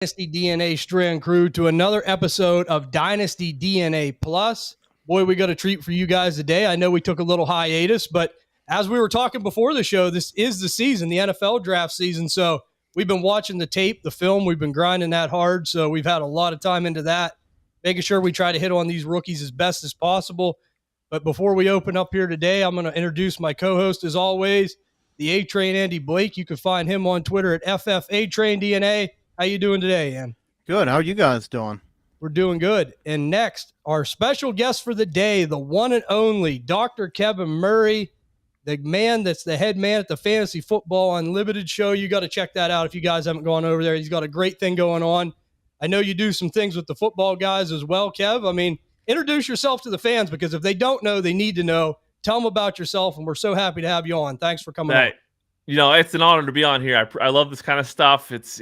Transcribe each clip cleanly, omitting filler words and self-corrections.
Dynasty DNA Strand Crew to another episode of Dynasty DNA Plus. Boy, we got a treat for you guys today. I know we took a little hiatus, but as we were talking before the show, this is the season, the NFL draft season. So we've been watching the tape, the film. We've been grinding that hard. So we've had a lot of time into that, making sure we try to hit on these rookies as best as possible. But before we open up here today, I'm going to introduce my co-host as always, the A-Train Andy Blake. You can find him on Twitter at FFA-Train-DNA. How you doing today, Ann? Good. How are you guys doing? We're doing good. And next, our special guest for the day, the one and only Dr. Kevin Murray, the man that's the head man at the Fantasy Football Unlimited show. You got to check that out if you guys haven't gone over there. He's got a great thing going on. I know you do some things with the football guys as well, Kev. I mean, introduce yourself to the fans, because if they don't know, they need to know. Tell them about yourself, and we're so happy to have you on. Thanks for coming on. You know, it's an honor to be on here. I love this kind of stuff. It's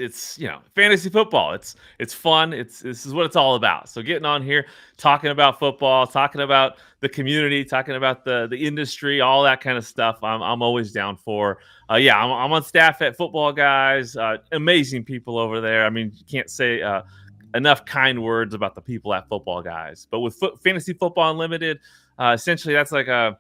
fantasy football. It's fun. This is what it's all about. So getting on here, talking about football, talking about the community, talking about the industry, all that kind of stuff. I'm always down for. I'm on staff at Football Guys. Amazing people over there. I mean, you can't say enough kind words about the people at Football Guys. But with Fantasy Football Unlimited, essentially that's like a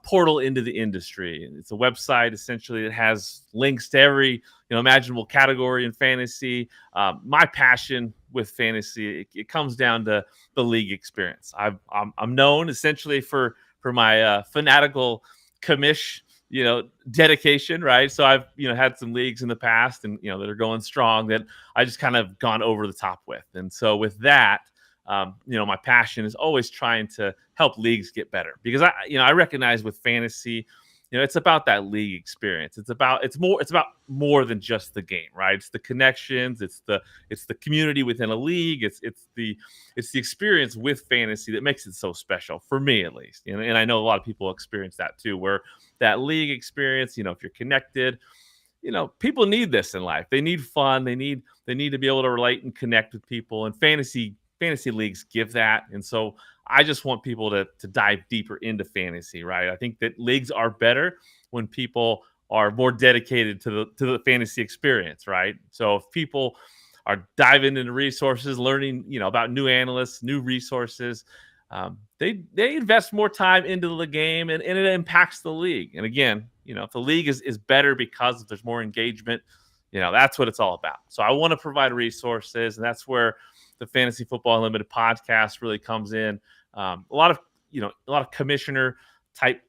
portal into the industry. It's a website essentially that has links to every imaginable category in fantasy. My passion with fantasy, it comes down to the league experience. I'm known essentially for my fanatical commish dedication, right? So I've had some leagues in the past and that are going strong that I just kind of gone over the top with. And so with that, my passion is always trying to help leagues get better, because I recognize with fantasy, it's about that league experience. It's about more than just the game, right? It's the connections, it's the community within a league. It's the experience with fantasy that makes it so special for me, at least. And I know a lot of people experience that too, where that league experience, if you're connected, people need this in life. They need fun. They need to be able to relate and connect with people, and fantasy leagues give that. And so I just want people to dive deeper into fantasy, right? I think that leagues are better when people are more dedicated to the fantasy experience, right? So if people are diving into resources, learning, about new analysts, new resources, they invest more time into the game, and it impacts the league. And again, if the league is better because there's more engagement, that's what it's all about. So I want to provide resources, and that's where the Fantasy Football Unlimited podcast really comes in. A lot of commissioner type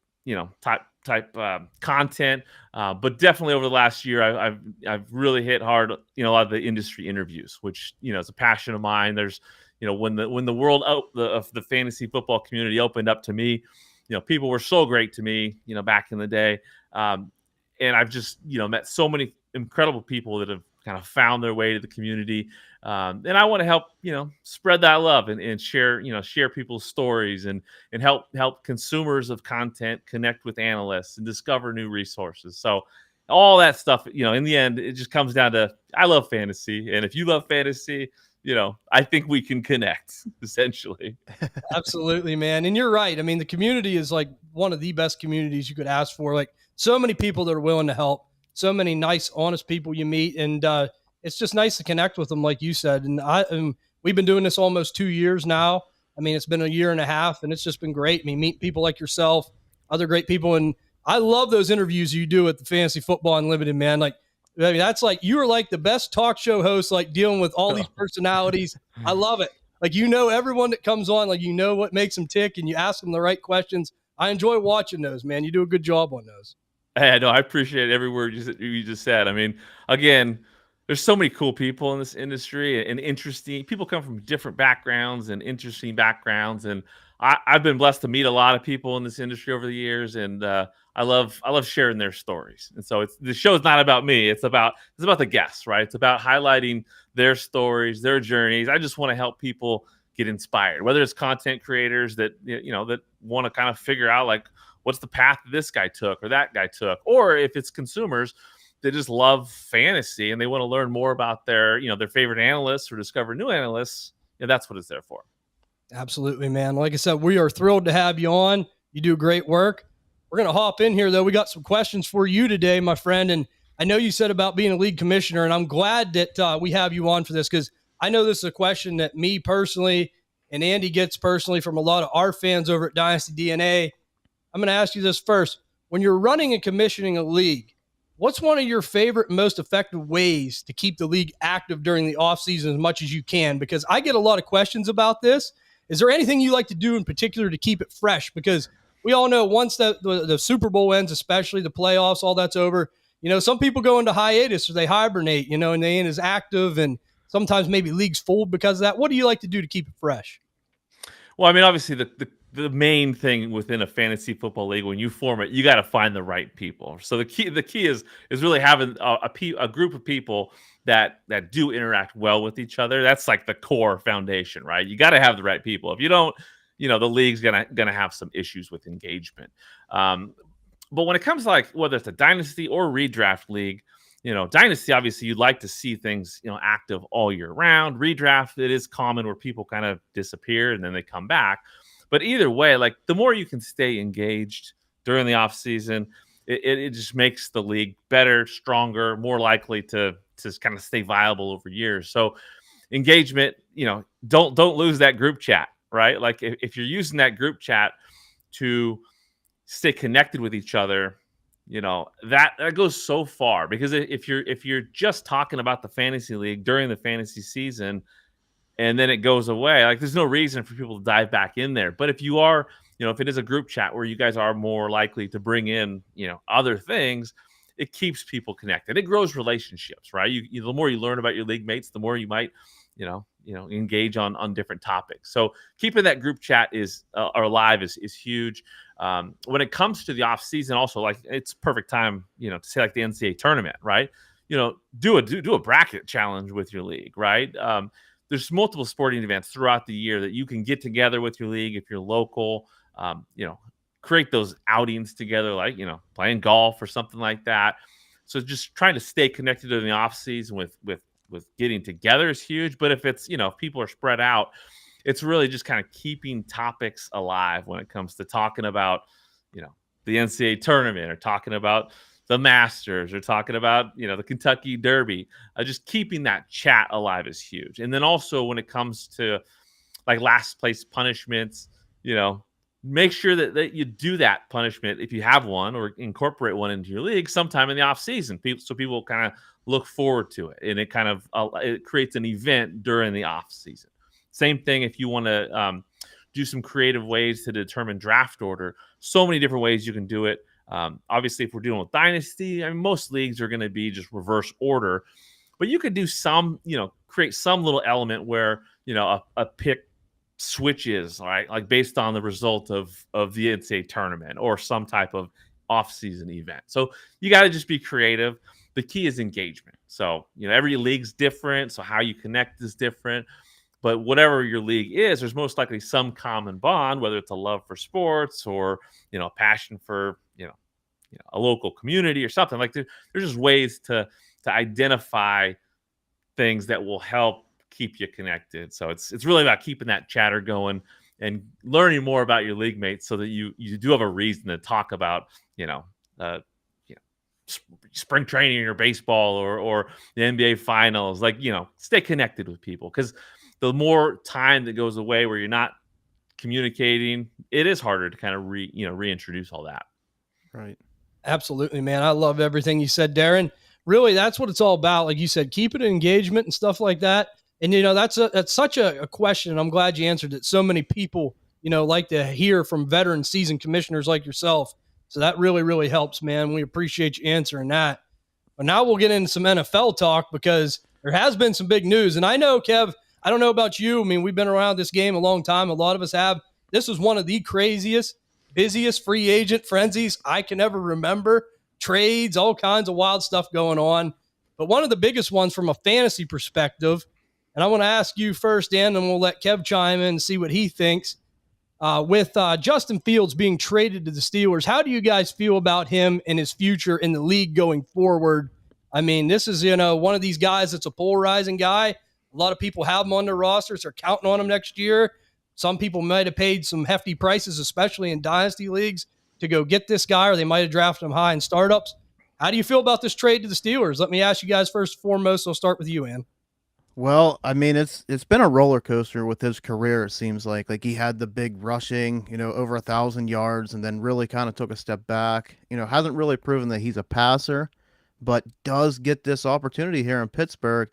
content, but definitely over the last year, I've really hit hard, a lot of the industry interviews, which is a passion of mine. There's, when the world of the fantasy football community opened up to me, people were so great to me, back in the day, and I've just met so many incredible people that have kind of found their way to the community. And I want to help, spread that love and share people's stories and help consumers of content connect with analysts and discover new resources. So all that stuff, in the end, it just comes down to, I love fantasy. And if you love fantasy, I think we can connect, essentially. Absolutely, man. And you're right. I mean, the community is like one of the best communities you could ask for. Like, so many people that are willing to help, so many nice, honest people you meet. And it's just nice to connect with them, like you said. And we've been doing this almost 2 years now. I mean, it's been a year and a half, and it's just been great. I mean, meet people like yourself, other great people. And I love those interviews you do at the Fantasy Football Unlimited, man. Like, I mean, that's like, you are like the best talk show host, like dealing with all these personalities. I love it. Like, everyone that comes on, like, what makes them tick, and you ask them the right questions. I enjoy watching those, man. You do a good job on those. Hey, no, I appreciate every word you just said. I mean, again, there's so many cool people in this industry, and interesting people come from different backgrounds and interesting backgrounds. And I've been blessed to meet a lot of people in this industry over the years. And I love sharing their stories. And so the show is not about me. It's about the guests, right? It's about highlighting their stories, their journeys. I just want to help people get inspired, whether it's content creators that, that want to kind of figure out, like, what's the path this guy took or that guy took, or if it's consumers that just love fantasy and they want to learn more about their favorite analysts or discover new analysts. That's what it's there for. Absolutely, man. Like I said, we are thrilled to have you on. You do great work. We're going to hop in here, though. We got some questions for you today, my friend. And I know you said about being a league commissioner, and I'm glad that we have you on for this, because I know this is a question that me personally and Andy gets personally from a lot of our fans over at Dynasty DNA. I'm going to ask you this first. When you're running and commissioning a league, what's one of your favorite and most effective ways to keep the league active during the offseason as much as you can? Because I get a lot of questions about this. Is there anything you like to do in particular to keep it fresh? Because we all know once the Super Bowl ends, especially the playoffs, all that's over, some people go into hiatus or they hibernate, and they ain't as active, and sometimes maybe leagues fold because of that. What do you like to do to keep it fresh? Well, I mean, obviously the main thing within a fantasy football league, when you form it, you got to find the right people. So the key is really having a group of people that do interact well with each other. That's like the core foundation, right? You got to have the right people. If you don't, the league's gonna have some issues with engagement. But when it comes to, like, whether it's a dynasty or redraft league, dynasty, obviously you'd like to see things, active all year round. Redraft, it is common where people kind of disappear and then they come back. But either way, like, the more you can stay engaged during the off season, it just makes the league better, stronger, more likely to kind of stay viable over years. So engagement, don't lose that group chat, right? Like, if you're using that group chat to stay connected with each other, that goes so far. Because if you're just talking about the fantasy league during the fantasy season and then it goes away, like, there's no reason for people to dive back in there. But if you are, if it is a group chat where you guys are more likely to bring in, other things, it keeps people connected. It grows relationships, right? You the more you learn about your league mates, the more you might, engage on different topics. So keeping that group chat alive is huge. When it comes to the off season, also, like, it's perfect time, to say, like, the NCAA tournament, right? Do a bracket challenge with your league, right? There's multiple sporting events throughout the year that you can get together with your league if you're local. Create those outings together, like, playing golf or something like that. So just trying to stay connected in the off season with getting together is huge. But if it's, if people are spread out, it's really just kind of keeping topics alive when it comes to talking about, the NCAA tournament, or talking about the Masters, or talking about, the Kentucky Derby. Just keeping that chat alive is huge. And then also when it comes to, like, last place punishments, make sure that you do that punishment, if you have one, or incorporate one into your league sometime in the off season, so people kind of look forward to it, and it kind of it creates an event during the off season. Same thing if you want to do some creative ways to determine draft order. So many different ways you can do it. Obviously, if we're dealing with dynasty, I mean, most leagues are going to be just reverse order, but you could do some, create some little element where, a pick switches, right? Like, based on the result of the NCAA tournament or some type of off-season event. So you got to just be creative. The key is engagement. So, every league's different, so how you connect is different. But whatever your league is, there's most likely some common bond, whether it's a love for sports or, a passion for, a local community or something. Like, there's just ways to identify things that will help keep you connected. So it's really about keeping that chatter going and learning more about your league mates, so that you do have a reason to talk about, spring training or baseball or the NBA finals. Like, stay connected with people, because the more time that goes away where you're not communicating, it is harder to kind of reintroduce all that. Right. Absolutely, man. I love everything you said, Darren. Really, that's what it's all about. Like you said, keep it engagement and stuff like that. And, that's such a question, and I'm glad you answered it. So many people, like to hear from veteran seasoned commissioners like yourself. So that really, really helps, man. We appreciate you answering that. But now we'll get into some NFL talk, because there has been some big news. And I know, Kev, I don't know about you. I mean, we've been around this game a long time. A lot of us have. This was one of the craziest, busiest free agent frenzies I can ever remember. Trades, all kinds of wild stuff going on. But one of the biggest ones from a fantasy perspective, and I want to ask you first, Dan, and we'll let Kev chime in and see what he thinks. With Justin Fields being traded to the Steelers, how do you guys feel about him and his future in the league going forward? I mean, this is, one of these guys that's a polarizing guy. A lot of people have him on their rosters. They're counting on him next year. Some people might have paid some hefty prices, especially in dynasty leagues, to go get this guy, or they might have drafted him high in startups. How do you feel about this trade to the Steelers? Let me ask you guys first and foremost. I'll start with you, Ann. Well, I mean, it's been a roller coaster with his career. It seems like he had the big rushing, over 1,000 yards, and then really kind of took a step back. Hasn't really proven that he's a passer, but does get this opportunity here in Pittsburgh.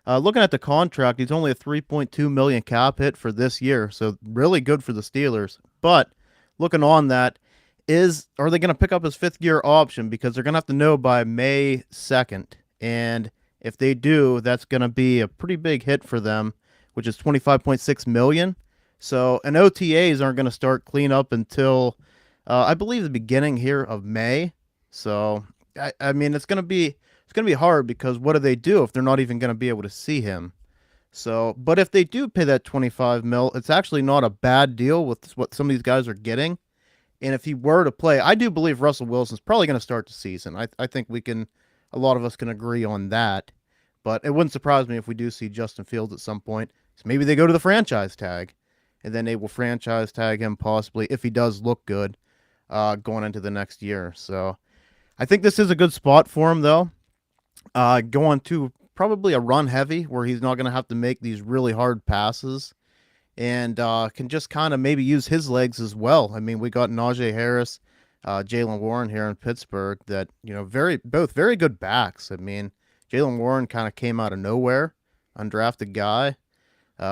Looking at the contract, he's only a 3.2 million cap hit for this year, so really good for the Steelers. But looking on that, are they going to pick up his 5th-year option, because they're going to have to know by May 2nd, and if they do, that's going to be a pretty big hit for them, which is 25.6 million. So, and OTAs aren't going to start clean up until I believe the beginning here of May. So, I mean, it's going to be hard, because what do they do if they're not even going to be able to see him? So, but if they do pay that 25 mil, it's actually not a bad deal with what some of these guys are getting. And if he were to play, I do believe Russell Wilson's probably going to start the season. I think a lot of us can agree on that. But it wouldn't surprise me if we do see Justin Fields at some point. So maybe they go to the franchise tag, and then they will franchise tag him possibly if he does look good going into the next year. So I think this is a good spot for him, though. Going to probably a run heavy where he's not going to have to make these really hard passes, and can just kind of maybe use his legs as well. I mean, we got Najee Harris, Jalen Warren here in Pittsburgh that, both very good backs. I mean, Jalen Warren kind of came out of nowhere, undrafted guy.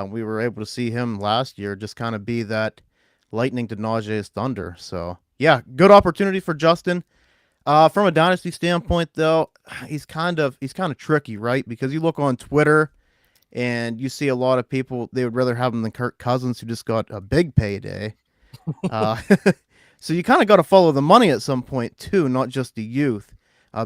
We were able to see him last year just kind of be that lightning to Najee's thunder. So, yeah, good opportunity for Justin. From a dynasty standpoint, though, he's kind of tricky, right? Because you look on Twitter and you see a lot of people, they would rather have him than Kirk Cousins, who just got a big payday. So you kind of got to follow the money at some point, too, not just the youth.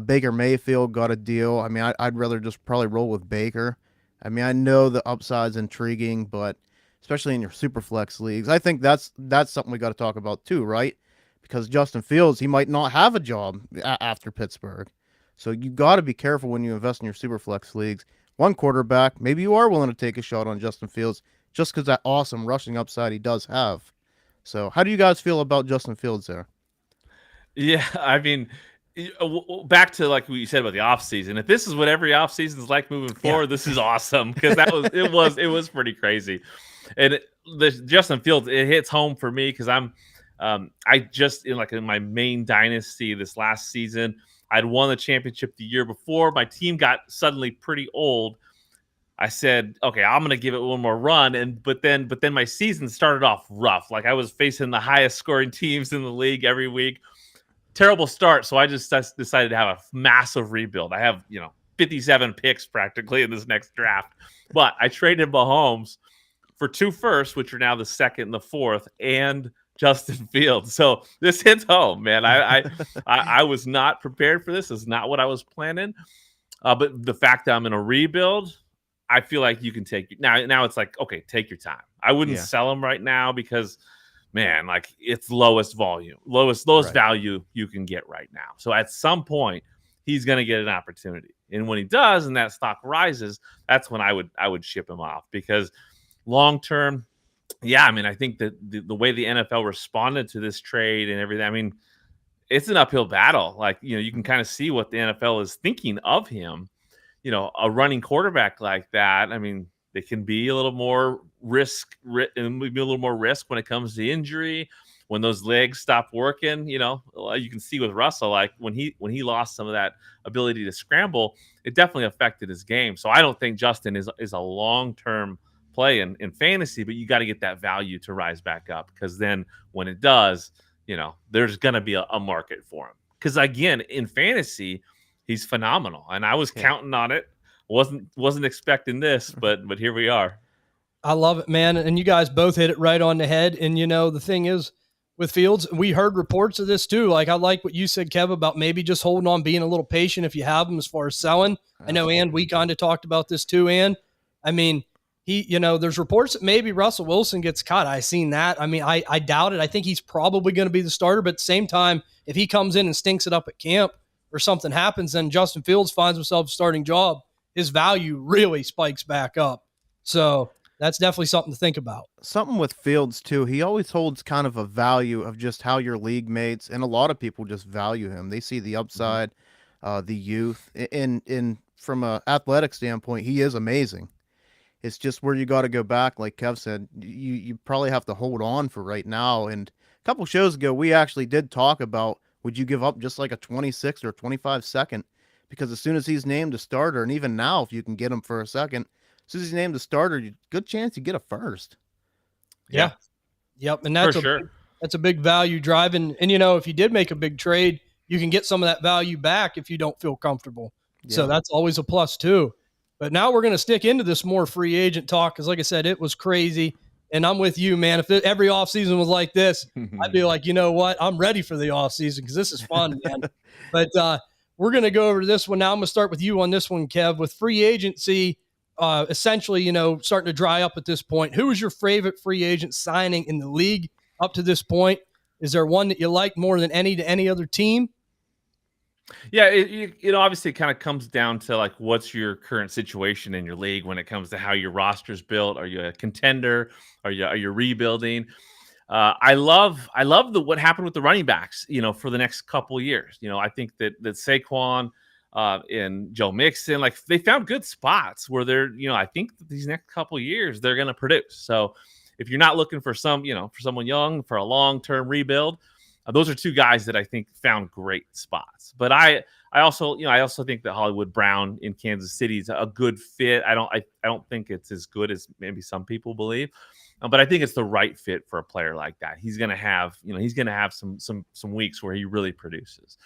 Baker Mayfield got a deal. I mean, I'd rather just probably roll with Baker. I mean, I know the upside's intriguing, but especially in your Superflex leagues, I think that's something we got to talk about too, right? Because Justin Fields, he might not have a job after Pittsburgh. So you got to be careful when you invest in your Superflex leagues. One quarterback, maybe you are willing to take a shot on Justin Fields just because that awesome rushing upside he does have. So how do you guys feel about Justin Fields there? Yeah, I mean, back to like what you said about the offseason. If this is what every offseason is like moving forward, This is awesome, because it was pretty crazy. And the Justin Fields, it hits home for me because I just in my main dynasty this last season, I'd won the championship the year before. My team got suddenly pretty old. I said, okay, I'm gonna give it one more run, but then my season started off rough. Like, I was facing the highest scoring teams in the league every week. Terrible start, so I just decided to have a massive rebuild. I have 57 picks practically in this next draft, but I traded Mahomes for 2 firsts, which are now the 2nd and the 4th, and Justin Fields. So this hits home, man. I was not prepared for this. It's not what I was planning. But the fact that I'm in a rebuild, I feel like you can take now. It's like, okay, take your time. I wouldn't sell him right now because, man, like, it's lowest volume, lowest right. value you can get right now. So at some point, he's going to get an opportunity, and when he does, and that stock rises, that's when I would ship him off, because long term. Yeah, I mean, I think that the way the NFL responded to this trade and everything, I mean, it's an uphill battle. Like, you can kind of see what the NFL is thinking of him. A running quarterback like that, I mean, they can be a little more risk and maybe a little more risk when it comes to injury, when those legs stop working. You can see with Russell, like when he lost some of that ability to scramble, it definitely affected his game. So I don't think Justin is a long-term play in fantasy, but you got to get that value to rise back up, because then when it does, there's going to be a market for him. Because again, in fantasy, he's phenomenal, and I was counting on it. Wasn't expecting this, but here we are. I love it, man. And you guys both hit it right on the head. And the thing is, with Fields, we heard reports of this too. Like, I like what you said, Kev, about maybe just holding on, being a little patient if you have him as far as selling. I know, and we kind of talked about this too, and I mean, there's reports that maybe Russell Wilson gets cut. I seen that. I mean, I doubt it. I think he's probably going to be the starter, but at the same time, if he comes in and stinks it up at camp or something happens, then Justin Fields finds himself a starting job, his value really spikes back up. So that's definitely something to think about. Something with Fields too, he always holds kind of a value of just how your league mates and a lot of people just value him. They see the upside. the youth. In from a athletic standpoint, he is amazing. It's just where you got to go back, like Kev said. You probably have to hold on for right now. And a couple shows ago, we actually did talk about would you give up just like a 26 or 25 second? Because as soon as he's named a starter, and even now, if you can get him for a second, as soon as he's named a starter, good chance you get a first. Yeah. Yep. And For sure. that's a big value drive. And if you did make a big trade, you can get some of that value back if you don't feel comfortable. Yeah. So that's always a plus too. But now we're going to stick into this more free agent talk because, like I said, it was crazy. And I'm with you, man. If every offseason was like this, I'd be like, you know what? I'm ready for the offseason because this is fun, man. But we're going to go over to this one now. I'm going to start with you on this one, Kev. With free agency essentially, starting to dry up at this point, who is your favorite free agent signing in the league up to this point? Is there one that you like more than any other team? Yeah, it obviously kind of comes down to like what's your current situation in your league when it comes to how your roster's built. Are you a contender? Are you rebuilding? I love what happened with the running backs. For the next couple of years. I think that Saquon and Joe Mixon, like they found good spots where they're. I think that these next couple of years they're going to produce. So if you're not looking for for someone young for a long-term rebuild. Those are two guys that I think found great spots. But I also think that Hollywood Brown in Kansas City is a good fit. I don't think it's as good as maybe some people believe, but I think it's the right fit for a player like that. He's going to have some weeks where he really produces.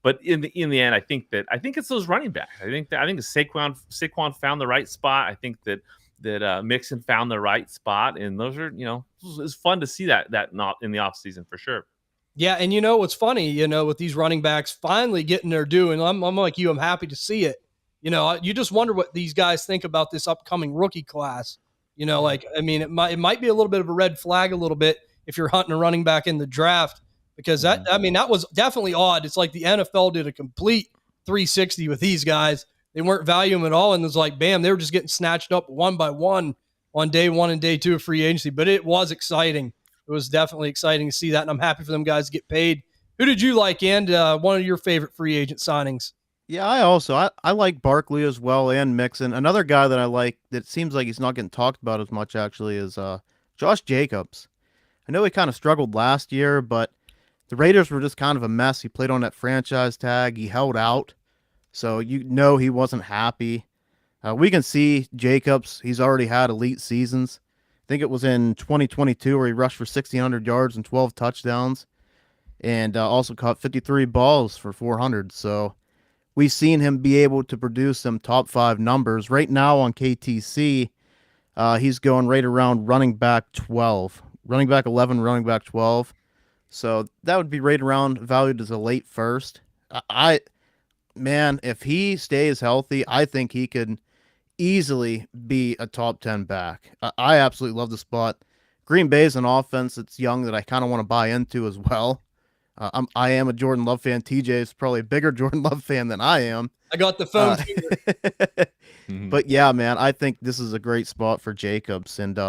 But in the end, I think it's those running backs. I think Saquon found the right spot. I think that Mixon found the right spot, and those are it's fun to see that not in the offseason for sure. Yeah, and what's funny, with these running backs finally getting their due, and I'm like you, I'm happy to see it. You just wonder what these guys think about this upcoming rookie class. It might be a little bit of a red flag a little bit if you're hunting a running back in the draft because that was definitely odd. It's like the NFL did a complete 360 with these guys. They weren't valuing them at all, and it was like, bam, they were just getting snatched up one by one on day one and day two of free agency. But it was exciting. It was definitely exciting to see that, and I'm happy for them guys to get paid. Who did you like, and one of your favorite free agent signings? Yeah, I like Barkley as well and Mixon. Another guy that I like that seems like he's not getting talked about as much actually is Josh Jacobs. I know he kind of struggled last year, but the Raiders were just kind of a mess. He played on that franchise tag. He held out, so he wasn't happy. We can see Jacobs. He's already had elite seasons. I think it was in 2022 where he rushed for 1,600 yards and 12 touchdowns and also caught 53 balls for 400. So we've seen him be able to produce some top 5 numbers. Right now on KTC, he's going right around running back 12. Running back 11, running back 12. So that would be right around valued as a late first. If he stays healthy, I think he could easily be a top 10 back. I absolutely love the spot. Green Bay's an offense that's young that I kind of want to buy into as well. I am a Jordan Love fan. TJ is probably a bigger Jordan Love fan than I am. I got the phone. But yeah, man, I think this is a great spot for Jacobs. And,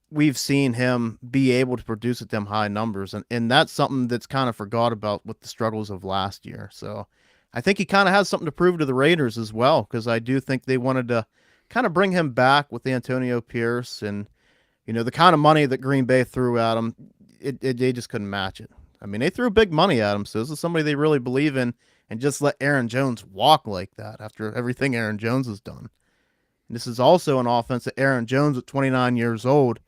we've seen him be able to produce at them high numbers. And that's something that's kind of forgot about with the struggles of last year. So I think he kind of has something to prove to the Raiders as well, because I do think they wanted to kind of bring him back with Antonio Pierce and, the kind of money that Green Bay threw at him, they just couldn't match it. I mean, they threw big money at him, so this is somebody they really believe in, and just let Aaron Jones walk like that after everything Aaron Jones has done. And this is also an offense that Aaron Jones, at 29 years old,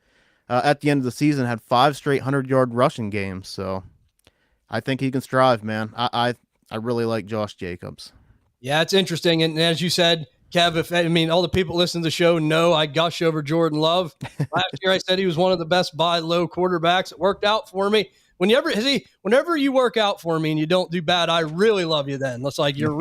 at the end of the season, had 5 straight 100-yard rushing games, so I think he can strive, man. I really like Josh Jacobs. Yeah, it's interesting. And as you said, Kev, all the people listening to the show know I gush over Jordan Love. Last year I said he was one of the best buy low quarterbacks. It worked out for me. Whenever you work out for me and you don't do bad, I really love you then. It's like you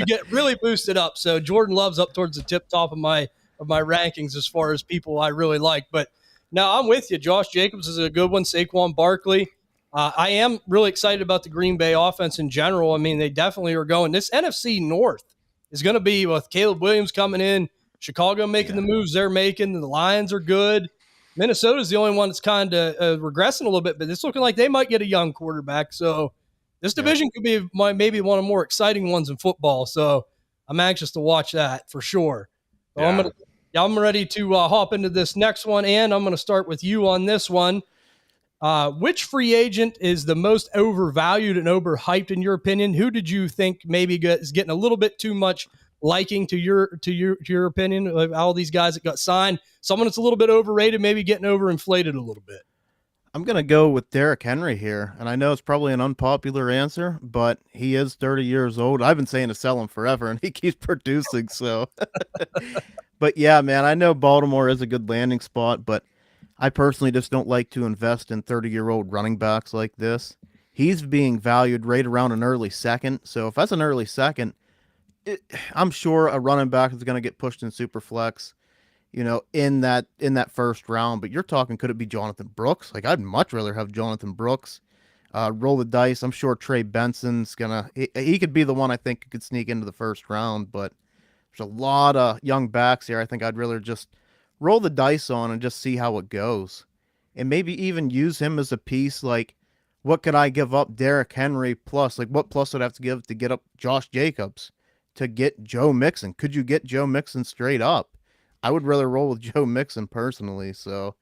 get really boosted up. So Jordan Love's up towards the tip top of my rankings as far as people I really like. But now I'm with you. Josh Jacobs is a good one. Saquon Barkley. I am really excited about the Green Bay offense in general. I mean, they definitely are going. This NFC North is going to be with Caleb Williams coming in, Chicago making the moves they're making. The Lions are good. Minnesota's the only one that's kind of regressing a little bit, but it's looking like they might get a young quarterback. So This division could be maybe one of the more exciting ones in football. So I'm anxious to watch that for sure. So I'm ready to hop into this next one, and I'm going to start with you on this one. Which free agent is the most overvalued and overhyped in your opinion? Who did you think maybe is getting a little bit too much liking to your opinion of all these guys that got signed? Someone that's a little bit overrated, maybe getting overinflated a little bit. I'm going to go with Derrick Henry here. And I know it's probably an unpopular answer, but he is 30 years old. I've been saying to sell him forever, and he keeps producing. So, but yeah, man, I know Baltimore is a good landing spot, but I personally just don't like to invest in 30-year-old running backs like this. He's being valued right around an early second. So if that's an early second, I'm sure a running back is going to get pushed in super flex, in that first round. But you're talking, could it be Jonathan Brooks? Like, I'd much rather have Jonathan Brooks. Roll the dice. I'm sure Trey Benson's he could be the one I think could sneak into the first round. But there's a lot of young backs here I think I'd rather just roll the dice on and just see how it goes. And maybe even use him as a piece. Like, what could I give up Derrick Henry plus? Like, what plus would I have to give to get up Josh Jacobs, to get Joe Mixon? Could you get Joe Mixon straight up? I would rather roll with Joe Mixon personally. So,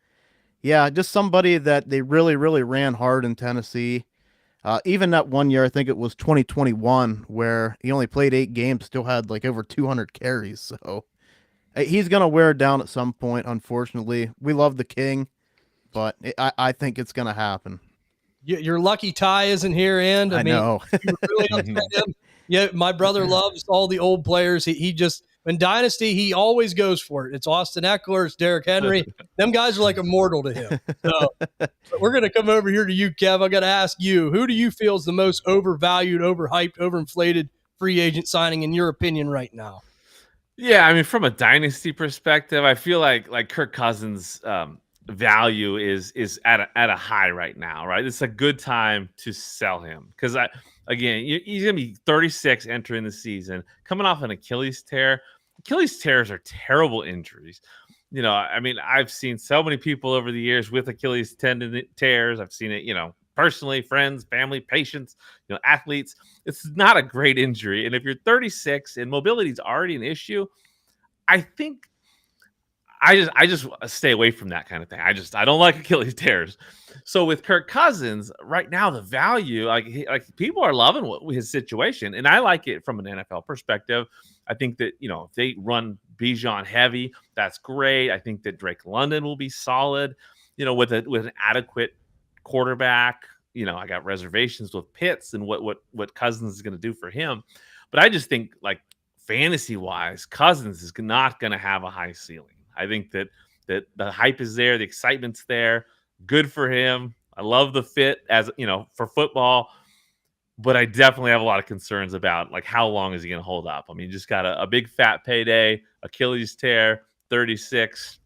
yeah, just somebody that they really, really ran hard in Tennessee. Even that one year, I think it was 2021, where he only played 8 games, still had like over 200 carries. So he's going to wear down at some point, unfortunately. We love the King, but I think it's going to happen. Your lucky Ty isn't here, and I mean, know. You really upset him. Yeah, my brother loves all the old players. He just, in Dynasty, he always goes for it. It's Austin Eckler, it's Derrick Henry. Them guys are like immortal to him. So we're going to come over here to you, Kev. I got to ask you, who do you feel is the most overvalued, overhyped, overinflated free agent signing in your opinion right now? Yeah, I mean, from a Dynasty perspective, I feel like Kirk Cousins' value is at a high right now, right? It's a good time to sell him because he's gonna be 36 entering the season, coming off an Achilles tear. Achilles tears are terrible injuries. I mean, I've seen so many people over the years with Achilles tendon tears. I've seen it, personally, friends, family, patients, athletes. It's not a great injury, and if you're 36 and mobility is already an issue, I think I just stay away from that kind of thing. I don't like Achilles tears. So with Kirk Cousins right now, the value, like people are loving his situation, and I like it from an NFL perspective. I think that if they run Bijan heavy, that's great. I think that Drake London will be solid. With an adequate quarterback. I got reservations with Pitts and what Cousins is going to do for him, but I just think like fantasy wise, Cousins is not going to have a high ceiling. I think that the hype is there, the excitement's there. Good for him. I love the fit for football, but I definitely have a lot of concerns about like how long is he going to hold up? I mean, just got a big fat payday, Achilles tear, 36.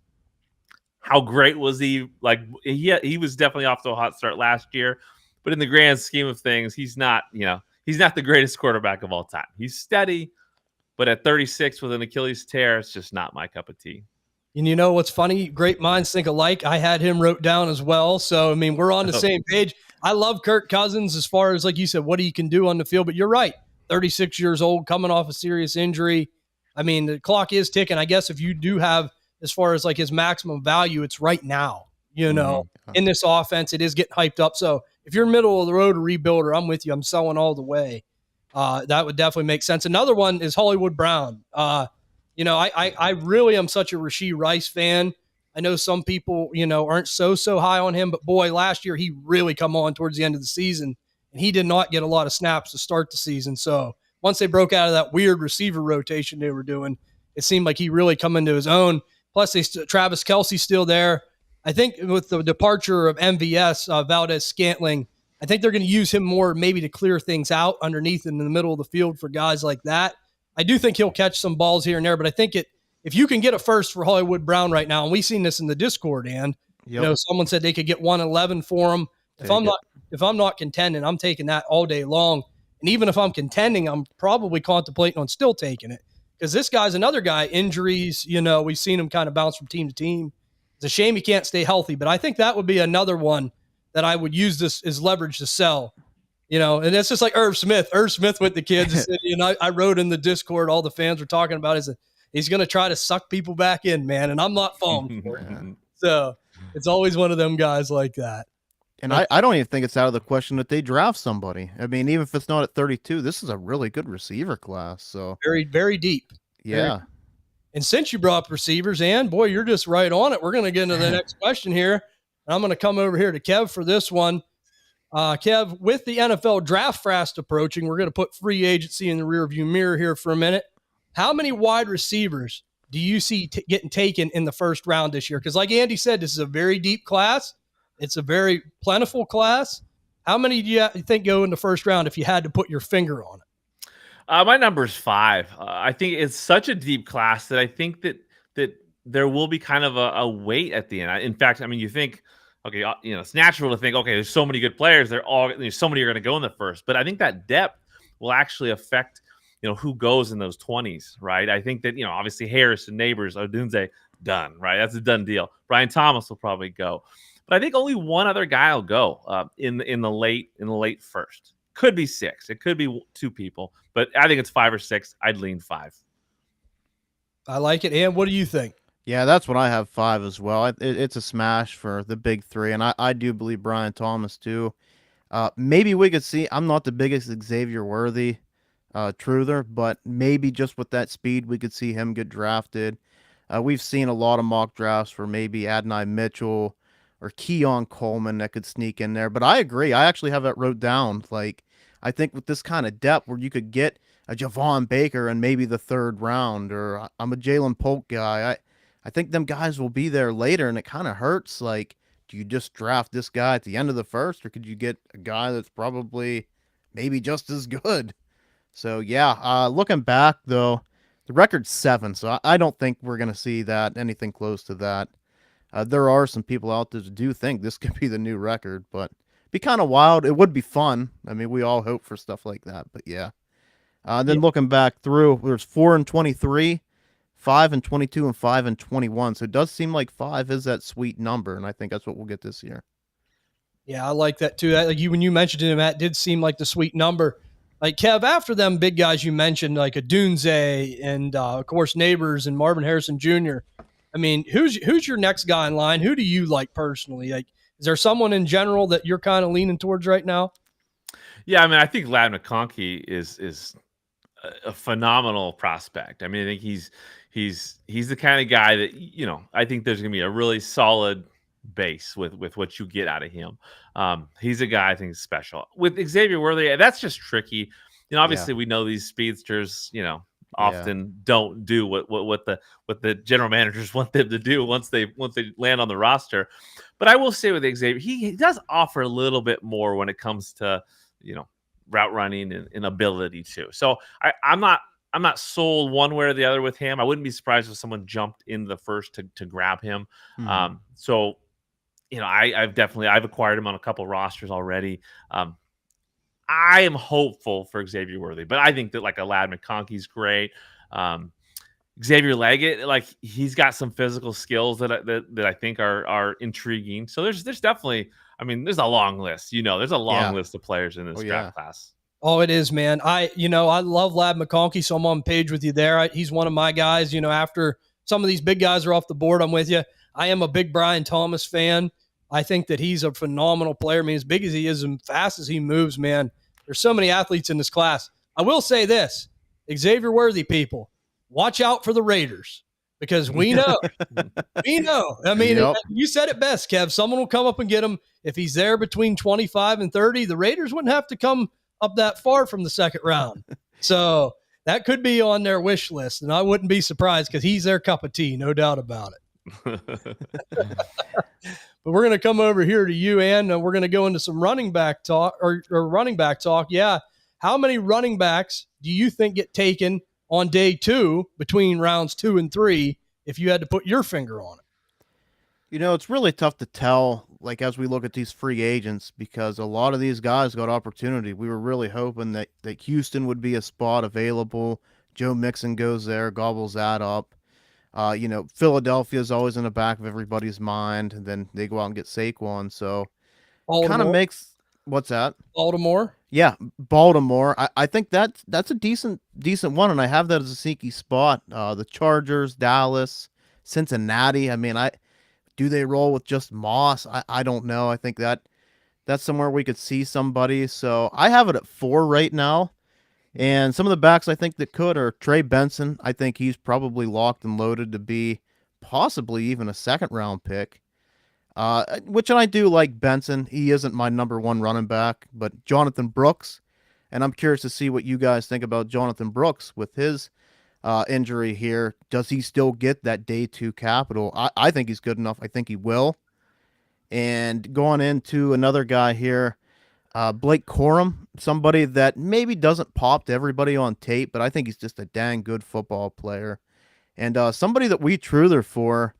How great was he? Like he was definitely off to a hot start last year, but in the grand scheme of things, he's not the greatest quarterback of all time. He's steady, but at 36 with an Achilles tear, it's just not my cup of tea. And you know what's funny? Great minds think alike. I had him wrote down as well. So, I mean, we're on the same page. I love Kirk Cousins as far as, like you said, what he can do on the field. But you're right. 36 years old, coming off a serious injury. I mean, the clock is ticking. I guess if you do have, as far as like his maximum value, it's right now, in this offense, it is getting hyped up. So if you're middle of the road rebuilder, I'm with you. I'm selling all the way. That would definitely make sense. Another one is Hollywood Brown. I really am such a Rashee Rice fan. I know some people, aren't so high on him, but boy, last year he really come on towards the end of the season, and he did not get a lot of snaps to start the season. So once they broke out of that weird receiver rotation they were doing, it seemed like he really come into his own. Plus, Travis Kelce's still there. I think with the departure of MVS, Valdez-Scantling, I think they're going to use him more maybe to clear things out underneath in the middle of the field for guys like that. I do think he'll catch some balls here and there, but I think if you can get a first for Hollywood Brown right now, and we've seen this in the Discord, and someone said they could get 111 for him. If I'm not contending, I'm taking that all day long. And even if I'm contending, I'm probably contemplating on still taking it because this guy's another guy. Injuries, we've seen him kind of bounce from team to team. It's a shame he can't stay healthy, but I think that would be another one that I would use this as leverage to sell. You know, and it's just like Irv Smith. Irv Smith with the Kansas City, and I wrote in the Discord, all the fans were talking about is that he's going to try to suck people back in, man, and I'm not falling for it. So it's always one of them guys like that. And I don't even think it's out of the question that they draft somebody. I mean, even if it's not at 32, this is a really good receiver class. So very, very deep. Yeah. And since you brought up receivers, and boy, you're just right on it. We're going to get into the next question here. I'm going to come over here to Kev for this one. Kev, with the NFL draft fast approaching, we're going to put free agency in the rearview mirror here for a minute. How many wide receivers do you see getting taken in the first round this year? Because like Andy said, this is a very deep class. It's a very plentiful class. How many do you think go in the first round if you had to put your finger on it? My number is 5. I think it's such a deep class that I think that there will be kind of a wait at the end. In fact, I mean, you think, okay, it's natural to think, okay, there's so many good players. There's so many are going to go in the first, but I think that depth will actually affect, who goes in those 20s, right? I think that, obviously Harris and Neighbors, Odunze, done, right? That's a done deal. Brian Thomas will probably go, but I think only one other guy will go in the late first. Could be 6. It could be 2 people, but I think it's 5 or 6. I'd lean 5. I like it. And what do you think? Yeah, that's what I have 5 as well. It's a smash for the big 3, and I do believe Brian Thomas too. Maybe we could see. I'm not the biggest Xavier Worthy truther, but maybe just with that speed, we could see him get drafted. We've seen a lot of mock drafts for maybe Adonai Mitchell or Keon Coleman that could sneak in there. But I agree. I actually have that wrote down. Like, I think with this kind of depth where you could get a Javon Baker in maybe the 3rd round, or I'm a Jalen Polk guy. I think them guys will be there later, and it kind of hurts. Like, do you just draft this guy at the end of the first, or could you get a guy that's probably maybe just as good? So, yeah, looking back, though, the record's 7, so I don't think we're going to see that, anything close to that. There are some people out there that do think this could be the new record, but it'd be kind of wild. It would be fun. I mean, we all hope for stuff like that, but yeah. Then looking back through, there's 4 and 23. 5 and 22 and 5 and 21. So it does seem like 5 is that sweet number, and I think that's what we'll get this year. Yeah, I like that too. When you mentioned him, that did seem like the sweet number. Like Kev, after them big guys you mentioned, like Odunze and of course Neighbors and Marvin Harrison Jr. I mean, who's your next guy in line? Who do you like personally? Like, is there someone in general that you're kind of leaning towards right now? Yeah, I mean, I think Ladd McConkey is a phenomenal prospect. I mean, I think he's the kind of guy that, I think there's going to be a really solid base with what you get out of him. He's a guy I think is special. With Xavier Worthy, that's just tricky. Obviously we know these speedsters, often don't do what the general managers want them to do once they land on the roster. But I will say with Xavier, he does offer a little bit more when it comes to, route running and ability too. So I'm not sold one way or the other with him. I wouldn't be surprised if someone jumped into the first to grab him. Mm-hmm. So, I've acquired him on a couple rosters already. I am hopeful for Xavier Worthy, but I think that like a Ladd McConkey's great. Xavier Leggett, like he's got some physical skills that I think are intriguing. So there's definitely, I mean, there's a long list. There's a long list of players in this draft class. Oh, it is, man. I love Ladd McConkey, so I'm on page with you there. He's one of my guys. After some of these big guys are off the board, I'm with you. I am a big Brian Thomas fan. I think that he's a phenomenal player. I mean, as big as he is and fast as he moves, man, there's so many athletes in this class. I will say this, Xavier Worthy people, watch out for the Raiders because we know. I mean, you said it best, Kev. Someone will come up and get him. If he's there between 25 and 30, the Raiders wouldn't have to come up that far from the second round. So that could be on their wish list, and I wouldn't be surprised because he's their cup of tea, no doubt about it. But we're going to come over here to you, Ann, and we're going to go into some running back talk or running back talk. Yeah. How many running backs do you think get taken on day 2 between rounds 2 and 3 if you had to put your finger on it? It's really tough to tell, like, as we look at these free agents, because a lot of these guys got opportunity. We were really hoping that Houston would be a spot available. Joe Mixon goes there, gobbles that up. Philadelphia is always in the back of everybody's mind, and then they go out and get Saquon. So kind of makes What's that? Baltimore. Yeah, Baltimore. I think that's a decent one, and I have that as a sneaky spot. The Chargers, Dallas, Cincinnati. I mean, I do they roll with just Moss? I don't know. I think that's somewhere we could see somebody. So I have it at 4 right now. And some of the backs I think that could are Trey Benson. I think he's probably locked and loaded to be possibly even a second round pick. Which I do like Benson. He isn't my number one running back, but Jonathan Brooks. And I'm curious to see what you guys think about Jonathan Brooks with his injury here. Does he still get that day 2 capital? I think he's good enough. I think he will. And going into another guy here, Blake Corum, somebody that maybe doesn't pop to everybody on tape, but I think he's just a dang good football player. And somebody that we truther for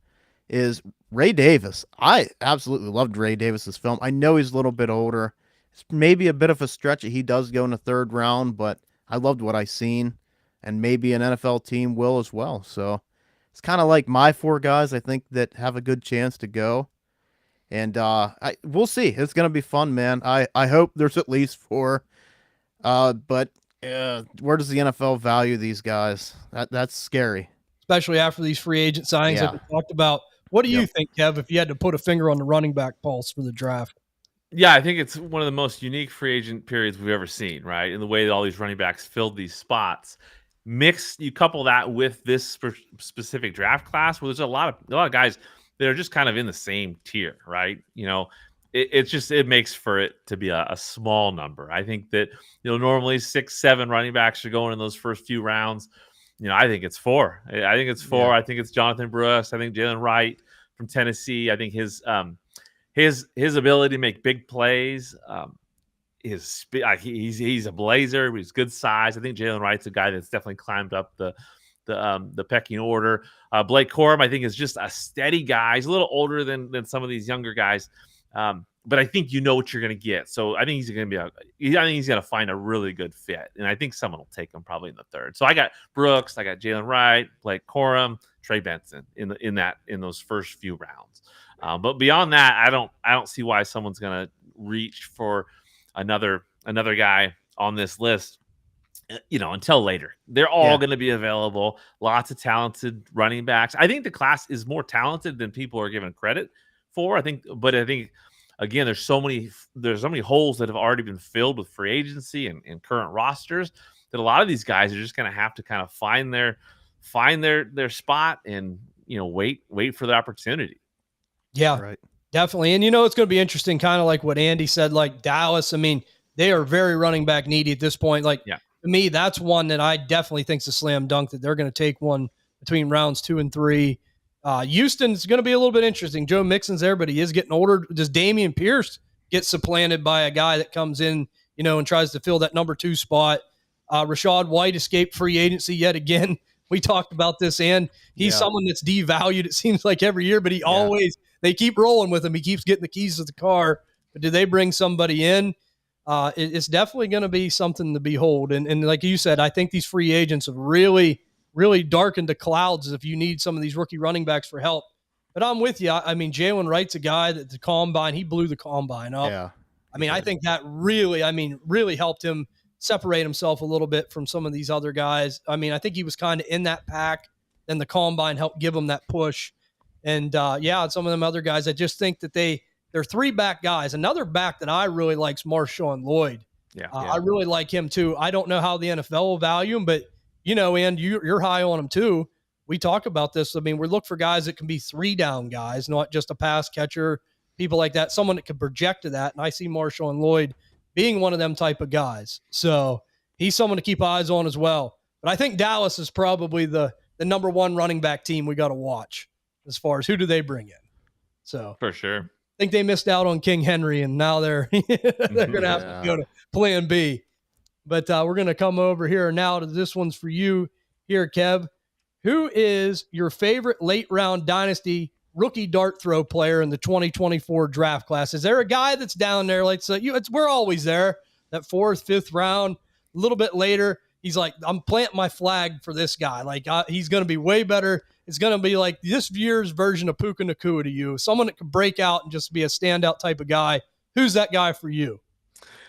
is Ray Davis. I absolutely loved Ray Davis's film. I know he's a little bit older. It's maybe a bit of a stretch that he does go in the 3rd round, but I loved what I seen, and maybe an NFL team will as well. So it's kind of like my 4 guys I think that have a good chance to go. And we'll see. It's going to be fun, man. I hope there's at least 4. But where does the NFL value these guys? That's scary. Especially after these free agent signings that we talked about. What do you think, Kev, if you had to put a finger on the running back pulse for the draft? Yeah, I think it's one of the most unique free agent periods we've ever seen, right? In the way that all these running backs filled these spots. You couple that with this specific draft class, where there's a lot of guys that are just kind of in the same tier, right? It makes for it to be a small number. I think that normally 6, 7 running backs are going in those first few rounds. I think it's 4. I think it's 4. Yeah. I think it's Jonathan Brooks. I think Jalen Wright from Tennessee. I think his ability to make big plays, he's a blazer. He's good size. I think Jalen Wright's a guy that's definitely climbed up the pecking order. Blake Corum, I think, is just a steady guy. He's a little older than some of these younger guys, but I think what you're going to get. So I think he's going to I think he's going to find a really good fit, and I think someone will take him probably in the 3rd. So I got Brooks, I got Jalen Wright, Blake Corum, Trey Benson in those first few rounds. But beyond that, I don't see why someone's going to reach for another guy on this list, until later. They're all going to be available. Lots of talented running backs. I think the class is more talented than people are given credit for. I think again, there's so many holes that have already been filled with free agency and current rosters that a lot of these guys are just going to have to kind of find their spot and wait for the opportunity. Yeah, right. Definitely. And it's going to be interesting, kind of like what Andy said, like Dallas. I mean, they are very running back needy at this point. Like, to me, that's one that I definitely think is a slam dunk that they're going to take one between rounds 2 and 3. Houston's going to be a little bit interesting. Joe Mixon's there, but he is getting older. Does Dameon Pierce get supplanted by a guy that comes in, and tries to fill that number 2 spot? Rachaad White escaped free agency yet again. We talked about this, and he's someone that's devalued, it seems like, every year, but he always – they keep rolling with him. He keeps getting the keys to the car. But do they bring somebody in? It's definitely going to be something to behold. And like you said, I think these free agents have really, really darkened the clouds if you need some of these rookie running backs for help. But I'm with you. I mean, Jalen Wright's a guy that the combine, he blew the combine up. Yeah. I mean, I think that really helped him separate himself a little bit from some of these other guys. I mean, I think he was kind of in that pack. Then the combine helped give him that push. And some of them other guys, I just think that they're 3 back guys. Another back that I really like is Marshawn Lloyd. I really like him too. I don't know how the NFL will value him, but and you're high on him too. We talk about this. I mean, we look for guys that can be 3 down guys, not just a pass catcher, people like that, someone that can project to that. And I see Marshawn Lloyd being one of them type of guys. So he's someone to keep eyes on as well. But I think Dallas is probably the number 1 running back team we got to watch. As far as who do they bring in. So for sure. I think they missed out on King Henry, and now they're going to have to go to plan B. But we're going to come over here now to this one's for you here, Kev. Who is your favorite late round dynasty rookie dart throw player in the 2024 draft class? Is there a guy that's down there? Like, so we're always there, that 4th, 5th round, a little bit later. He's like, I'm planting my flag for this guy. Like, he's going to be way better. It's going to be like this year's version of Puka Nacua to you. Someone that can break out and just be a standout type of guy. Who's that guy for you?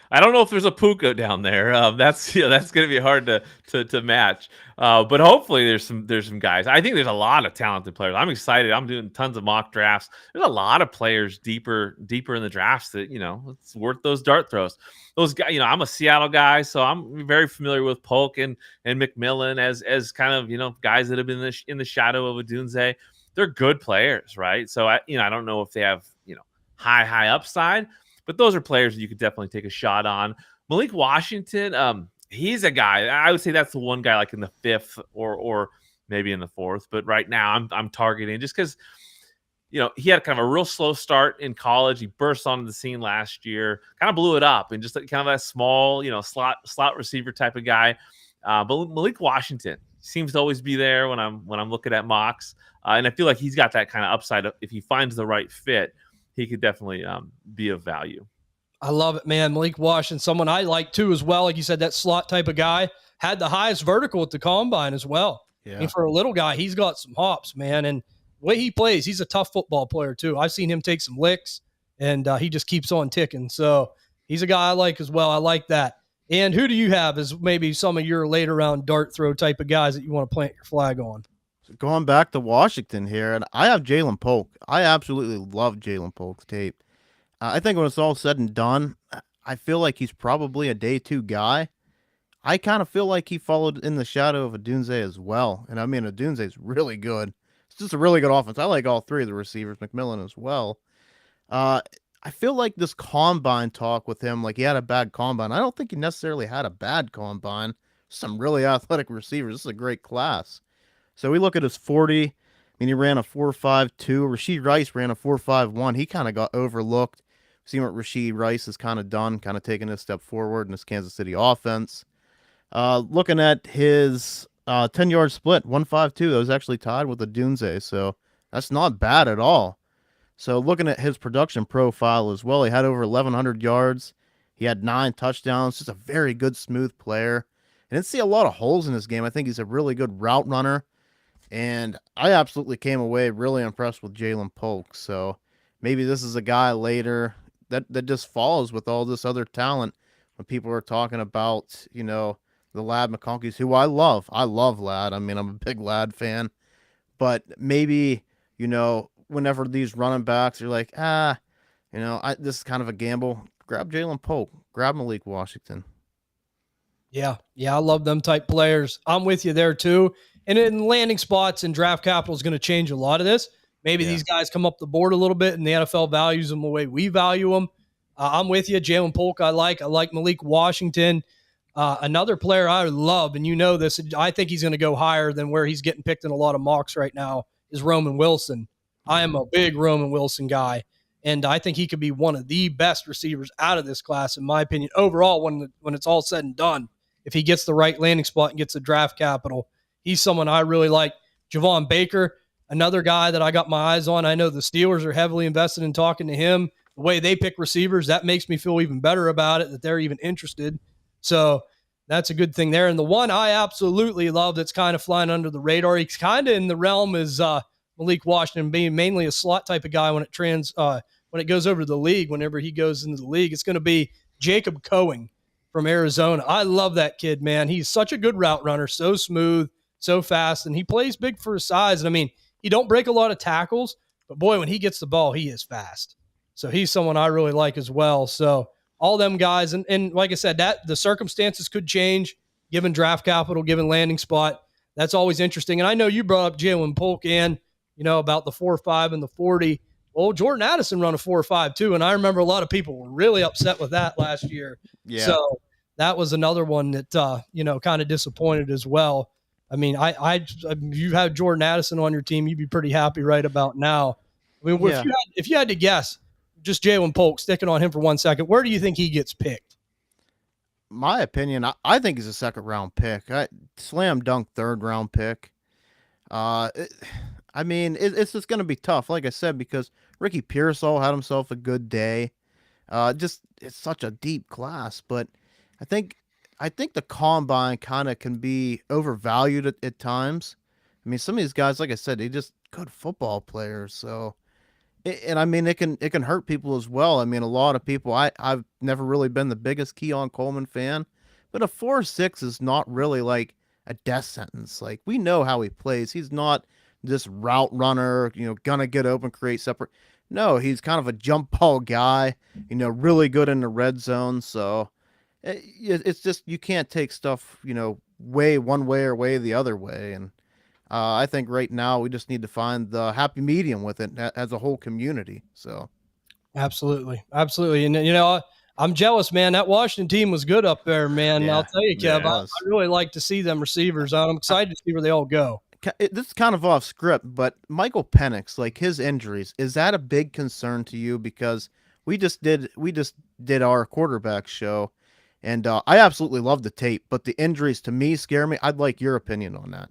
I don't know if there's a Puka down there. That's that's going to be hard to match. But hopefully there's some guys. I think there's a lot of talented players. I'm excited. I'm doing tons of mock drafts. There's a lot of players deeper in the drafts that it's worth those dart throws. Those guys, I'm a Seattle guy, so I'm very familiar with Polk and McMillan as kind of guys that have been in the shadow of Odunze. They're good players, right? So I don't know if they have high upside, but those are players that you could definitely take a shot on. Malik Washington, he's a guy. I would say that's the one guy like in the fifth or maybe in the fourth. But right now I'm targeting just because he had kind of a real slow start in college. He burst onto the scene last year, kind of blew it up, and just kind of that small slot receiver type of guy. But Malik Washington seems to always be there when I'm looking at mocks, and I feel like he's got that kind of upside. If he finds the right fit, he could definitely be of value. I love it, man. Malik Washington, someone I like too as well. Like you said, that slot type of guy, had the highest vertical at the combine as well. Yeah. I mean, for a little guy, he's got some hops, man. And the way he plays, he's a tough football player too. I've seen him take some licks, and he just keeps on ticking. So he's a guy I like as well. I like that. And who do you have as maybe some of your later round dart throw type of guys that you want to plant your flag on? So going back to Washington here, and I have Jalen Polk. I absolutely love Jalen Polk's tape. I think when it's all said and done, I feel like he's probably a day two guy. I kind of feel like he followed in the shadow of Odunze as well. And I mean, Odunze is really good. It's just a really good offense. I like all three of the receivers, McMillan as well. I feel like this combine talk with him, like he had a bad combine. I don't think he necessarily had a bad combine. Some really athletic receivers. This is a great class. So we look at his 40. I mean, he ran a 4.52. Rashid Rice ran a 4.51. He kind of got overlooked. Seeing what Rashid Rice has kind of done, kind of taking a step forward in this Kansas City offense. Looking at his 10-yard split, 1.52, that was actually tied with Odunze, so that's not bad at all. So looking at his production profile as well, he had over 1,100 yards. He had 9 touchdowns, just a very good, smooth player. I didn't see a lot of holes in his game. I think he's a really good route runner, and I absolutely came away really impressed with Jalen Polk. So maybe this is a guy later that just falls with all this other talent when people are talking about, the Lad McConkeys, who I love. I love Lad. I mean, I'm a big Lad fan. But maybe, whenever these running backs are like, this is kind of a gamble, grab Jalen Polk, grab Malik Washington. Yeah, I love them type players. I'm with you there too. And in landing spots and draft capital is going to change a lot of this. Maybe these guys come up the board a little bit and the NFL values them the way we value them. I'm with you. Jalen Polk, I like Malik Washington. Another player I love, and you know this, I think he's going to go higher than where he's getting picked in a lot of mocks right now, is Roman Wilson. I am a big Roman Wilson guy, and I think he could be one of the best receivers out of this class, in my opinion, overall when it's all said and done. If he gets the right landing spot and gets the draft capital, he's someone I really like. Javon Baker, another guy that I got my eyes on. I know the Steelers are heavily invested in talking to him. The way they pick receivers, that makes me feel even better about it, that they're even interested. So that's a good thing there. And the one I absolutely love that's kind of flying under the radar, he's kind of in the realm is Malik Washington, being mainly a slot type of guy when it goes over to the league, whenever he goes into the league. It's going to be Jacob Cohen from Arizona. I love that kid, man. He's such a good route runner, so smooth, so fast, and he plays big for his size. And I mean, he don't break a lot of tackles, but boy, when he gets the ball, he is fast. So he's someone I really like as well. So all them guys, and like I said, that the circumstances could change given draft capital, given landing spot. That's always interesting. And I know you brought up Jalen Polk and about the 4.5 and the 40. Well, Jordan Addison run a 4.5 too, and I remember a lot of people were really upset with that last year. Yeah. So that was another one that kind of disappointed as well. I mean, you have Jordan Addison on your team, you'd be pretty happy right about now. I mean, if you had to guess, just Jalen Polk, sticking on him for 1 second, where do you think he gets picked? My opinion, I think he's a second round pick. Slam dunk third round pick. It's just going to be tough, like I said, because Ricky Pearsall had himself a good day. It's such a deep class, but I think the combine kind of can be overvalued at times. I mean, some of these guys, like I said, they just good football players. So, And I mean, it can hurt people as well. I mean, a lot of people. I've never really been the biggest Keon Coleman fan, but a 4.6 is not really like a death sentence. Like we know how he plays. He's not this route runner. Gonna get open, create separate. No, he's kind of a jump ball guy. Really good in the red zone. So it's just you can't take stuff way one way or way the other way. And I think right now we just need to find the happy medium with it as a whole community. So Absolutely. Absolutely. And, I'm jealous, man. That Washington team was good up there, man. And I'll yeah, tell you, Yeah. Kev, I really like to see them receivers. I'm excited to see where they all go. this is kind of off script, but Michael Penix, like his injuries, is that a big concern to you? Because we just did our quarterback show, and I absolutely love the tape, but the injuries to me scare me. I'd like your opinion on that.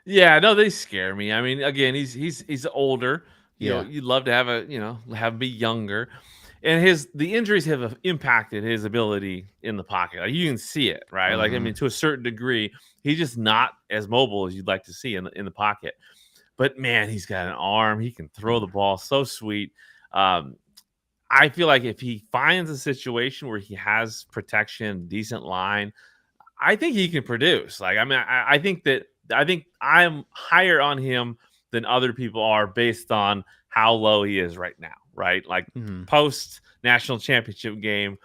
Yeah, no, they scare me. I mean, again, he's older. Yeah. You'd love to have have him be younger. And the injuries have impacted his ability in the pocket. Like you can see it, right? Like I Mhm. mean, to a certain degree, he's just not as mobile as you'd like to see in the pocket. But man, he's got an arm. He can throw the ball so sweet. Um, I feel like if he finds a situation where he has protection, decent line, I think he can produce. Like, I mean, I think I'm higher on him than other people are based on how low he is right now. Right, like Mhm. post national championship game,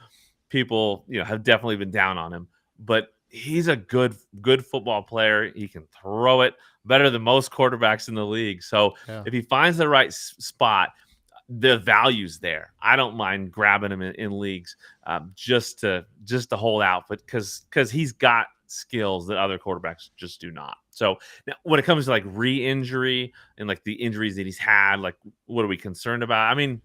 people have definitely been down on him, but he's a good football player. He can throw it better than most quarterbacks in the league. So Yeah. if he finds the right spot, the value's there. I don't mind grabbing him in leagues just to hold out, but because he's got skills that other quarterbacks just do not. So now when it comes to like re-injury and like the injuries that he's had, like what are we concerned about? I mean,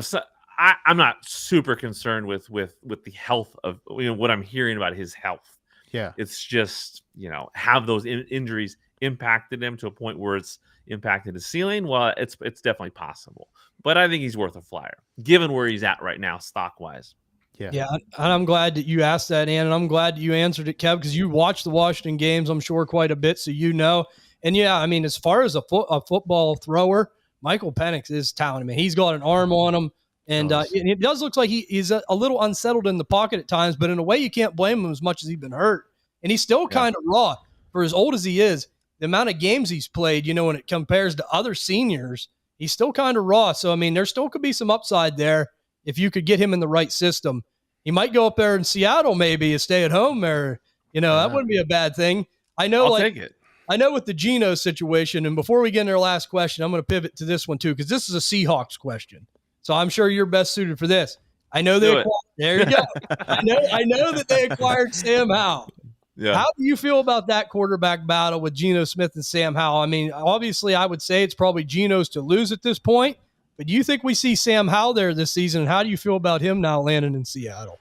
so I'm not super concerned with the health of what I'm hearing about his health. Yeah. It's just, have those injuries impacted him to a point where it's impacted his ceiling? Well, it's definitely possible. But I think he's worth a flyer, given where he's at right now, stock wise. Yeah. Yeah, and I'm glad that you asked that, Ann, and I'm glad that you answered it, Kev, because you watch the Washington games, I'm sure, quite a bit, so you know. And yeah, I mean, as far as a football thrower, Michael Penix is talented. Man, he's got an arm on him, and Does. it does look like he's a little unsettled in the pocket at times, but in a way, you can't blame him as much as he's been hurt, and he's still Yeah. kind of raw for as old as he is. The amount of games he's played, when it compares to other seniors, he's still kind of raw. So I mean, there still could be some upside there if you could get him in the right system. He might go up there in Seattle, maybe and stay at home there. That wouldn't be a bad thing. I know, I'll take it. I know with the Geno situation, and before we get into our last question, I'm going to pivot to this one too, because this is a Seahawks question. So I'm sure you're best suited for this. I know they acquired, there you go. I know that they acquired Sam Howell. Yeah. How do you feel about that quarterback battle with Geno Smith and Sam Howell? I mean, obviously, I would say it's probably Geno's to lose at this point, but do you think we see Sam Howell there this season? And how do you feel about him now landing in Seattle?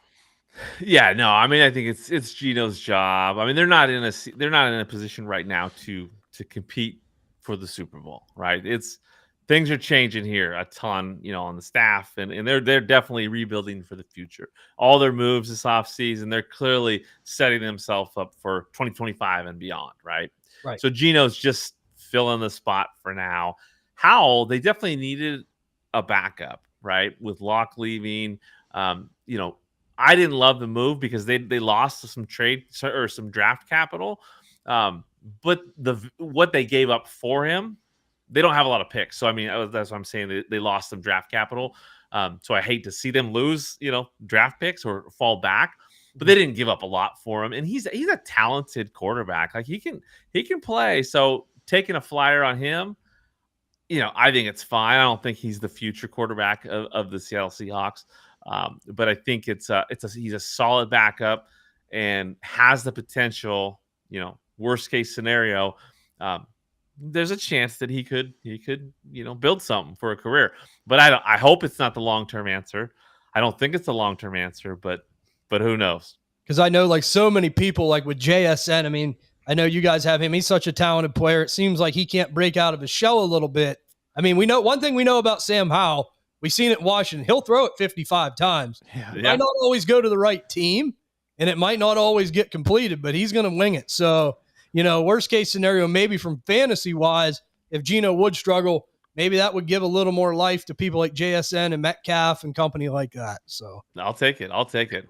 Yeah, no, I mean, I think it's Gino's job. I mean, they're not in a position right now to compete for the Super Bowl, right? Things are changing here a ton, on the staff, and they're definitely rebuilding for the future. All their moves this offseason, they're clearly setting themselves up for 2025 and beyond, right? Right. So Gino's just filling the spot for now. Howell, they definitely needed a backup, right? With Locke leaving, I didn't love the move because they lost some trade or some draft capital, but what they gave up for him, they don't have a lot of picks. So I mean, that's what I'm saying. They lost some draft capital. So I hate to see them lose, draft picks or fall back. But they didn't give up a lot for him, and he's a talented quarterback. Like he can play. So taking a flyer on him, I think it's fine. I don't think he's the future quarterback of the Seattle Seahawks. But I think he's a solid backup and has the potential, worst case scenario. There's a chance that he could, build something for a career, but I hope it's not the long-term answer. I don't think it's the long-term answer, but who knows? Because I know like so many people like with JSN, I mean, I know you guys have him. He's such a talented player. It seems like he can't break out of his shell a little bit. I mean, we know one thing we know about Sam Howell. We've seen it in Washington. He'll throw it 55 times. It might not always go to the right team, and it might not always get completed, but he's going to wing it. So, worst case scenario, maybe from fantasy-wise, if Geno would struggle, maybe that would give a little more life to people like JSN and Metcalf and company like that. So I'll take it. I'll take it.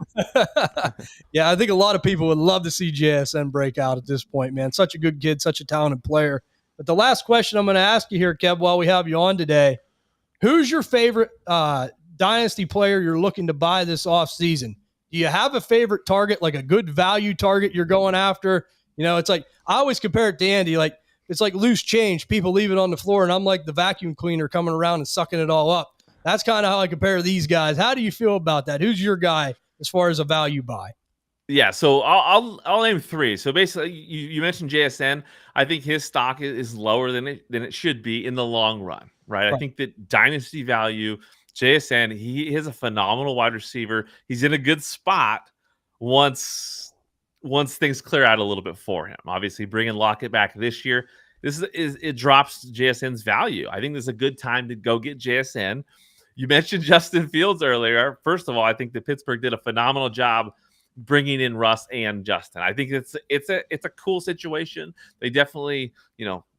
yeah, I think a lot of people would love to see JSN break out at this point, man. Such a good kid, such a talented player. But the last question I'm going to ask you here, Kev, while we have you on today, who's your favorite Dynasty player you're looking to buy this offseason? Do you have a favorite target, like a good value target you're going after? You know, it's like I always compare it to Andy. Like it's like loose change. People leave it on the floor, and I'm like the vacuum cleaner coming around and sucking it all up. That's kind of how I compare these guys. How do you feel about that? Who's your guy as far as a value buy? Yeah, so I'll name three. So basically, you mentioned JSN. I think his stock is lower than it should be in the long run, right? I think that dynasty value, JSN, he is a phenomenal wide receiver. He's in a good spot once things clear out a little bit for him. Obviously, bringing Lockett back this year, it drops JSN's value. I think this is a good time to go get JSN. You mentioned Justin Fields earlier. First of all, I think that Pittsburgh did a phenomenal job bringing in Russ and Justin. I think it's a cool situation. They definitely,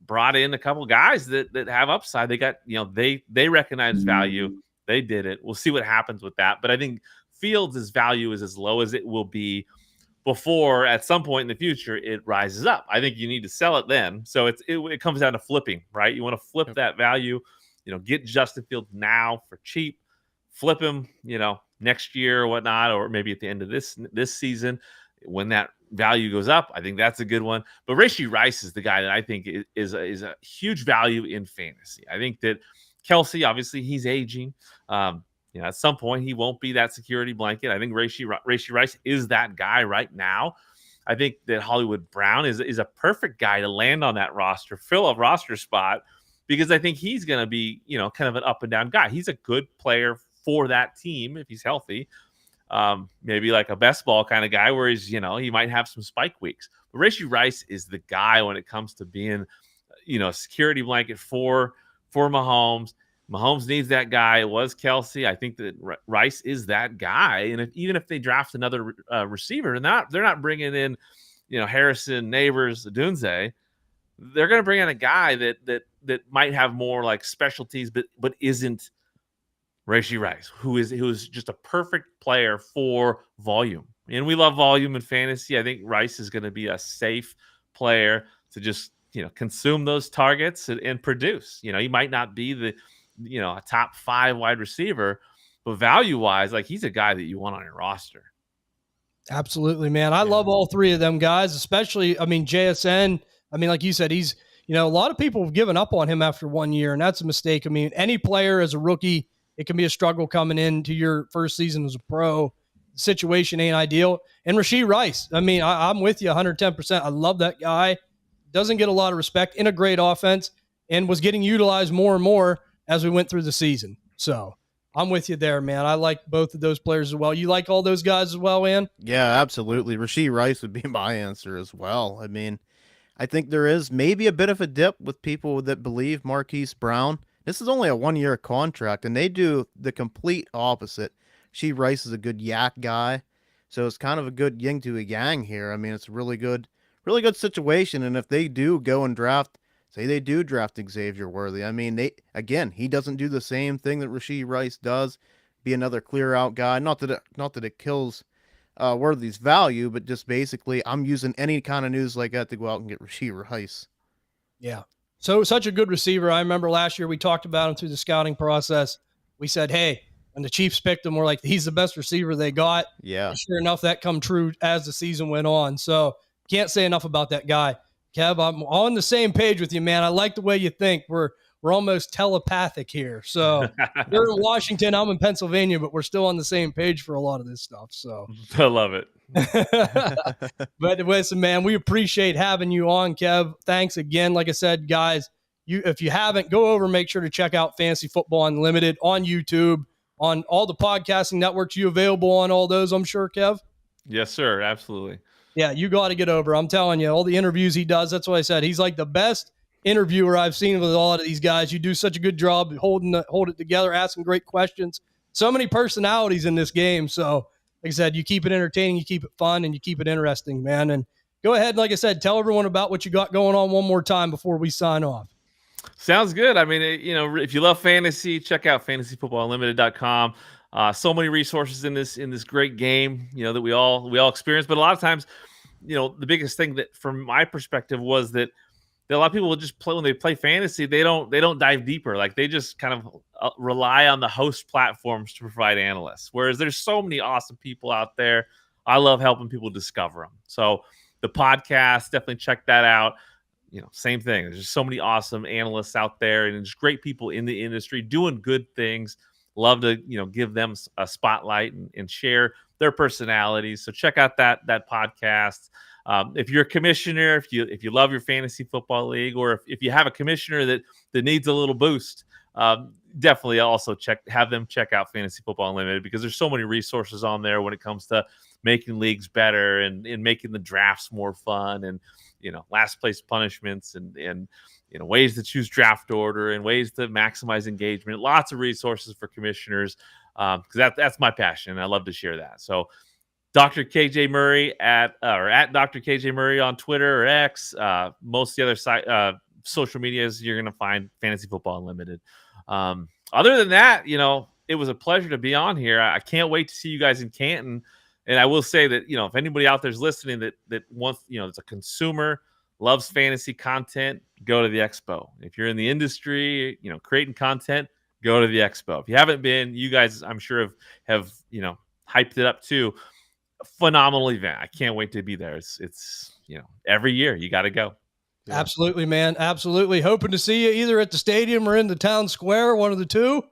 brought in a couple guys that have upside. They got, they recognize value. They did it. We'll see what happens with that. But I think Fields' value is as low as it will be before at some point in the future it rises up. I think you need to sell it then. So it comes down to flipping, right? You want to flip that value, get Justin Fields now for cheap, flip him, next year or whatnot, or maybe at the end of this season when that value goes up. I think that's a good one. But Rashee Rice is the guy that I think is a huge value in fantasy. I think that Kelsey, obviously, he's aging. At some point he won't be that security blanket. I think Rashee Rice is that guy right now. I think that Hollywood Brown is a perfect guy to land on that roster, fill a roster spot, because I think he's going to be, kind of an up and down guy. He's a good player for that team if he's healthy. Maybe like a best ball kind of guy where he's, he might have some spike weeks. But Rashee Rice is the guy when it comes to being, a security blanket for Mahomes. Mahomes needs that guy. It was Kelsey. I think that Rice is that guy. And even if they draft another receiver, they're not bringing in, Harrison, Neighbors, Dunze. They're going to bring in a guy that might have more like specialties, but isn't Rashee Rice, who is just a perfect player for volume. And we love volume in fantasy. I think Rice is going to be a safe player to just, consume those targets and produce. He might not be the, a top 5 wide receiver, but value-wise, like he's a guy that you want on your roster. Absolutely, man. I love all three of them guys, especially, JSN. Like you said, he's, a lot of people have given up on him after 1 year, and that's a mistake. Any player as a rookie, it can be a struggle coming into your first season as a pro. The situation ain't ideal. And Rashee Rice, I'm with you 110%. I love that guy. Doesn't get a lot of respect, in a great offense, and was getting utilized more and more as we went through the season. So I'm with you there, man. I like both of those players as well. You like all those guys as well, Ann? Yeah, absolutely. Rashee Rice would be my answer as well. I think there is maybe a bit of a dip with people that believe Marquise Brown. This is only a 1-year contract, and they do the complete opposite. Rashee Rice is a good yak guy, so it's kind of a good yin to a yang here. It's a really good situation, and if they do go and draft, say they do draft Xavier Worthy, he doesn't do the same thing that Rashee Rice does, be another clear out guy. Not that it kills Worthy's value, but just basically I'm using any kind of news like that to go out and get Rashee Rice. Yeah. So such a good receiver. I remember last year we talked about him through the scouting process. We said, hey, when the Chiefs picked him, we're like, he's the best receiver they got. Yeah. And sure enough, that come true as the season went on. So can't say enough about that guy. Kev, I'm on the same page with you, man. I like the way you think. We're almost telepathic here. So you're in Washington, I'm in Pennsylvania, but we're still on the same page for a lot of this stuff. So I love it. But listen, man, we appreciate having you on, Kev. Thanks again. Like I said, guys, if you haven't, go over and make sure to check out Fantasy Football Unlimited on YouTube, on all the podcasting networks. You available on all those, I'm sure, Kev? Yes, sir. Absolutely. Yeah, you got to get over. I'm telling you, all the interviews he does, that's what I said. He's like the best interviewer I've seen with a lot of these guys. You do such a good job holding it together, asking great questions. So many personalities in this game. So, like I said, you keep it entertaining, you keep it fun, and you keep it interesting, man. And go ahead, like I said, tell everyone about what you got going on one more time before we sign off. Sounds good. I mean, if you love fantasy, check out fantasyfootballunlimited.com. So many resources in this great game, that we all experience. But a lot of times, the biggest thing that, from my perspective, was that a lot of people will just play when they play fantasy. They don't dive deeper. Like, they just kind of rely on the host platforms to provide analysts. Whereas there's so many awesome people out there. I love helping people discover them. So the podcast, definitely check that out. Same thing. There's just so many awesome analysts out there, and just great people in the industry doing good things. Love to, give them a spotlight and share their personalities. So check out that podcast. If you're a commissioner, if you love your fantasy football league, or if you have a commissioner that needs a little boost, definitely also have them check out Fantasy Football Unlimited, because there's so many resources on there when it comes to making leagues better and making the drafts more fun, and last place punishments and ways to choose draft order and ways to maximize engagement. Lots of resources for commissioners, because that's my passion, and I love to share that. So Dr. KJ Murray at Dr. KJ Murray on Twitter or X. Most of the other social medias, you're going to find Fantasy Football Unlimited. Other than that, it was a pleasure to be on here. I can't wait to see you guys in Canton. And I will say that, if anybody out there's listening that wants, is a consumer, loves fantasy content, go to the expo. If you're in the industry, creating content, go to the expo. If you haven't been, you guys, I'm sure have hyped it up too. A phenomenal event. I can't wait to be there. It's every year you got to go. Yeah. Absolutely, man. Absolutely. Hoping to see you either at the stadium or in the town square, one of the two.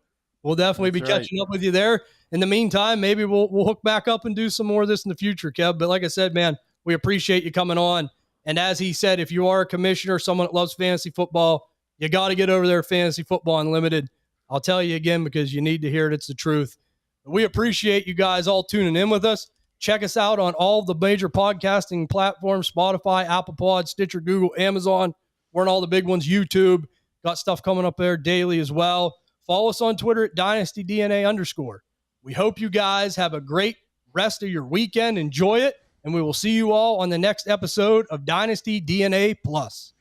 We'll definitely be catching up with you there. In the meantime, maybe we'll hook back up and do some more of this in the future, Kev. But like I said, man, we appreciate you coming on. And as he said, if you are a commissioner, someone that loves fantasy football, you got to get over there, Fantasy Football Unlimited. I'll tell you again, because you need to hear it. It's the truth. We appreciate you guys all tuning in with us. Check us out on all the major podcasting platforms: Spotify, Apple Pod, Stitcher, Google, Amazon. We're on all the big ones, YouTube. Got stuff coming up there daily as well. Follow us on Twitter at Dynasty DNA _. We hope you guys have a great rest of your weekend. Enjoy it. And we will see you all on the next episode of Dynasty DNA Plus.